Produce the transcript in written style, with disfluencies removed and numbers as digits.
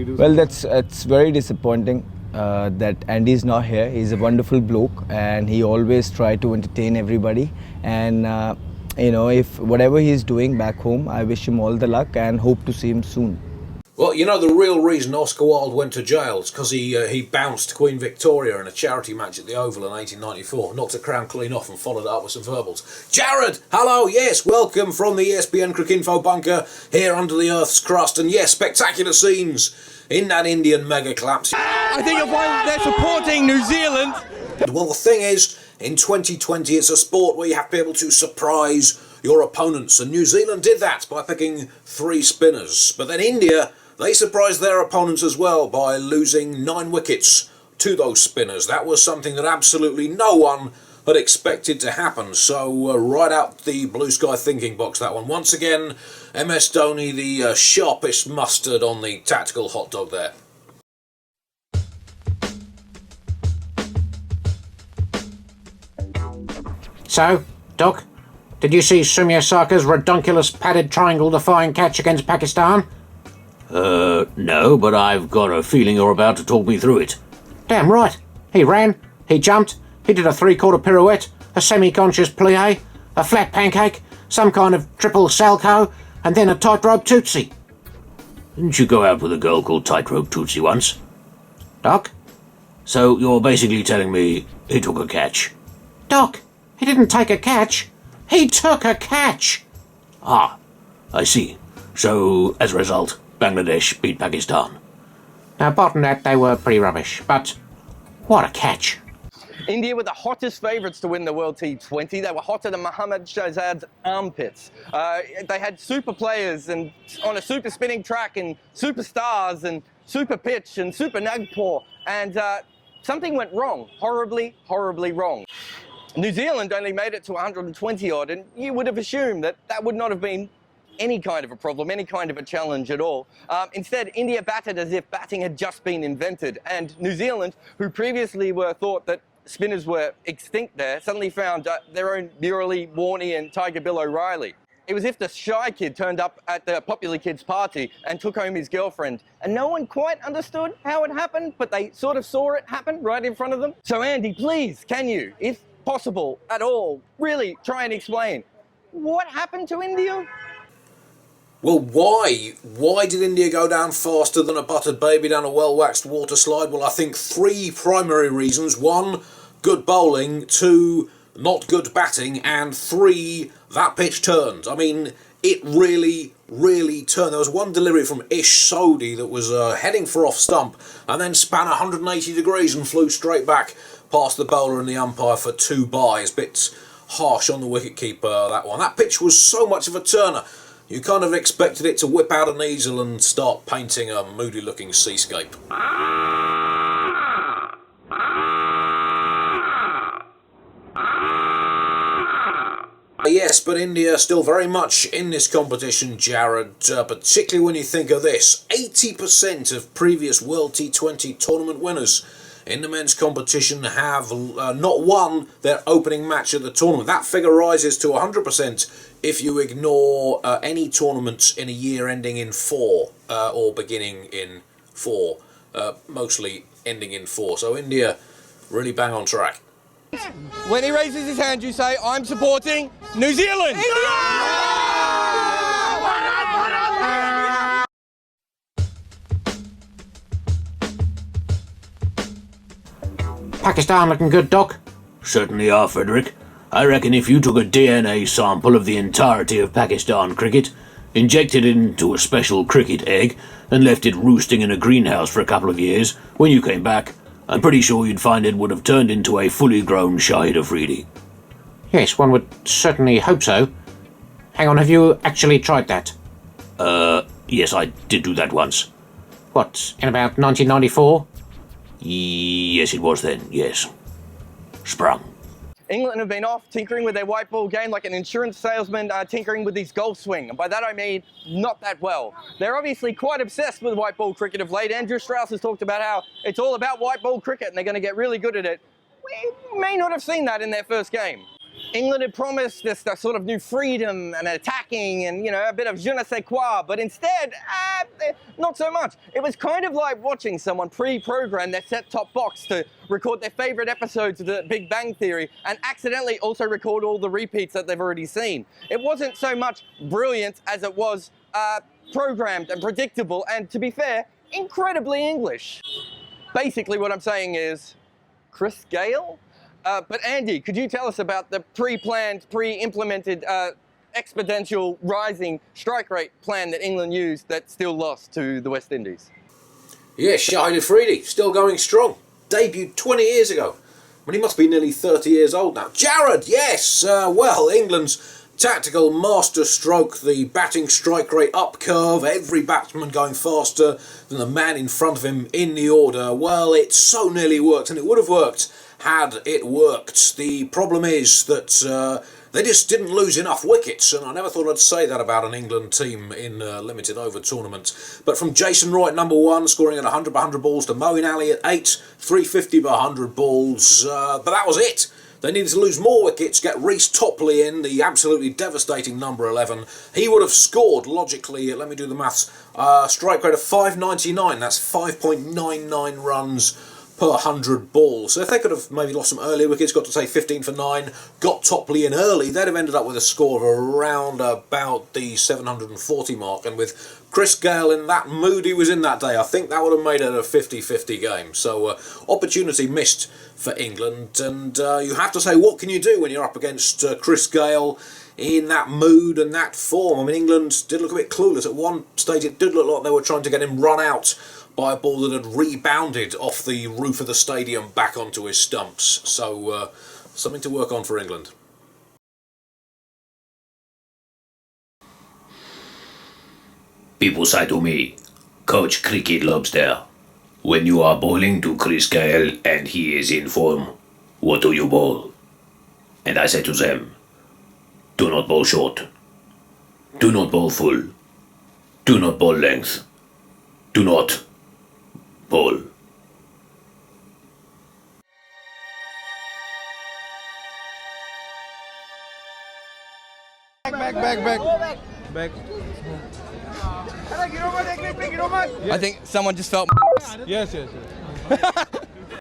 he do? Well, it's very disappointing that Andy's not here. He's a wonderful bloke, and he always try to entertain everybody. And if whatever he's doing back home, I wish him all the luck and hope to see him soon. Well, you know the real reason Oscar Wilde went to jail is because he bounced Queen Victoria in a charity match at the Oval in 1894, knocked the crown clean off and followed it up with some verbals. Jared, hello, yes, welcome from the ESPNcricinfo bunker here under the Earth's crust, and yes, spectacular scenes in that Indian mega collapse. I think they're supporting New Zealand. Well, the thing is, in 2020 it's a sport where you have to be able to surprise your opponents, and New Zealand did that by picking 3 spinners. But then India, they surprised their opponents as well by losing 9 wickets to those spinners. That was something that absolutely no one had expected to happen. So right out the blue sky thinking box, that one. Once again, MS Dhoni, the sharpest mustard on the tactical hot dog there. So, Doc, did you see Soumya Sarkar's redonkulous padded triangle defying catch against Pakistan? No, but I've got a feeling you're about to talk me through it. Damn right. He ran, he jumped, he did a 3/4 pirouette, a semi-conscious plie, a flat pancake, some kind of triple salco, and then a tightrope tootsie. Didn't you go out with a girl called Tightrope Tootsie once? Doc? So you're basically telling me he took a catch? Doc, he didn't take a catch. He took a catch. Ah, I see. So, as a result, Bangladesh beat Pakistan. Now, apart from that, they were pretty rubbish, but what a catch. India were the hottest favourites to win the World T20. They were hotter than Mohammad Shahzad's armpits. They had super players and on a super spinning track and superstars and super pitch and super Nagpur. And something went wrong. Horribly, horribly wrong. New Zealand only made it to 120 odd, and you would have assumed that that would not have been any kind of a problem, any kind of a challenge at all. Instead, India batted as if batting had just been invented, and New Zealand, who previously were thought that spinners were extinct there, suddenly found their own Murali, Warney and Tiger Bill O'Reilly. It was as if the shy kid turned up at the popular kid's party and took home his girlfriend, and no one quite understood how it happened, but they sort of saw it happen right in front of them. So Andy, please, can you, if possible at all, really try and explain what happened to India? Well, why? Why did India go down faster than a buttered baby down a well-waxed water slide? Well, I think 3 primary reasons. 1, good bowling. 2, not good batting. And 3, that pitch turned. I mean, it really, really turned. There was one delivery from Ish Sodhi that was heading for off stump and then span 180 degrees and flew straight back past the bowler and the umpire for 2 byes. Bit harsh on the wicketkeeper, that one. That pitch was so much of a turner. You kind of expected it to whip out an easel and start painting a moody-looking seascape. Yes, but India still very much in this competition, Jared, particularly when you think of this. 80% of previous World T20 tournament winners in the men's competition have not won their opening match of the tournament. That figure rises to 100% if you ignore any tournaments in a year ending in 4 or beginning in 4, mostly ending in 4. So India really bang on track. When he raises his hand, you say, I'm supporting New Zealand! Pakistan looking good, Doc? Certainly are, Frederick. I reckon if you took a DNA sample of the entirety of Pakistan cricket, injected it into a special cricket egg, and left it roosting in a greenhouse for a couple of years, when you came back, I'm pretty sure you'd find it would have turned into a fully grown Shahid Afridi. Yes, one would certainly hope so. Hang on, have you actually tried that? Yes, I did do that once. What, in about 1994? Yes, it was then, yes. Sprung. England have been off tinkering with their white ball game like an insurance salesman tinkering with his golf swing. And by that I mean not that well. They're obviously quite obsessed with white ball cricket of late. Andrew Strauss has talked about how it's all about white ball cricket and they're going to get really good at it. We may not have seen that in their first game. England had promised us a sort of new freedom and attacking and, you know, a bit of je ne sais quoi, but instead, not so much. It was kind of like watching someone pre-program their set-top box to record their favorite episodes of The Big Bang Theory and accidentally also record all the repeats that they've already seen. It wasn't so much brilliant as it was programmed and predictable and, to be fair, incredibly English. Basically what I'm saying is, Chris Gayle? But Andy, could you tell us about the pre-planned, pre-implemented exponential rising strike rate plan that England used that still lost to the West Indies? Yes, Shahid Afridi, still going strong. Debuted 20 years ago. I mean, he must be nearly 30 years old now. Jared, yes! Well, England's tactical master stroke, the batting strike rate up curve, every batsman going faster than the man in front of him in the order. Well, it so nearly worked, and it would have worked had it worked. The problem is that they just didn't lose enough wickets, and I never thought I'd say that about an England team in a limited over tournament. But from Jason Roy at number 1, scoring at 100 by 100 balls, to Moeen Ali at 8, 350 by 100 balls, but that was it. They needed to lose more wickets, get Reece Topley in, the absolutely devastating number 11. He would have scored, logically, let me do the maths, strike rate of 599, that's 5.99 runs per 100 balls. So if they could have maybe lost some early wickets, got to say 15 for 9, got Topley in early, they'd have ended up with a score of around about the 740 mark. And with Chris Gayle in that mood he was in that day, I think that would have made it a 50-50 game. So opportunity missed for England. And you have to say, what can you do when you're up against Chris Gayle in that mood and that form? I mean, England did look a bit clueless. At one stage it did look like they were trying to get him run out by a ball that had rebounded off the roof of the stadium back onto his stumps. So, something to work on for England. People say to me, Coach Cricket Lobster, when you are bowling to Chris Gayle and he is in form, what do you bowl? And I say to them, do not bowl short, do not bowl full, do not bowl length, do not bowl. Back. I think someone just felt. Yes.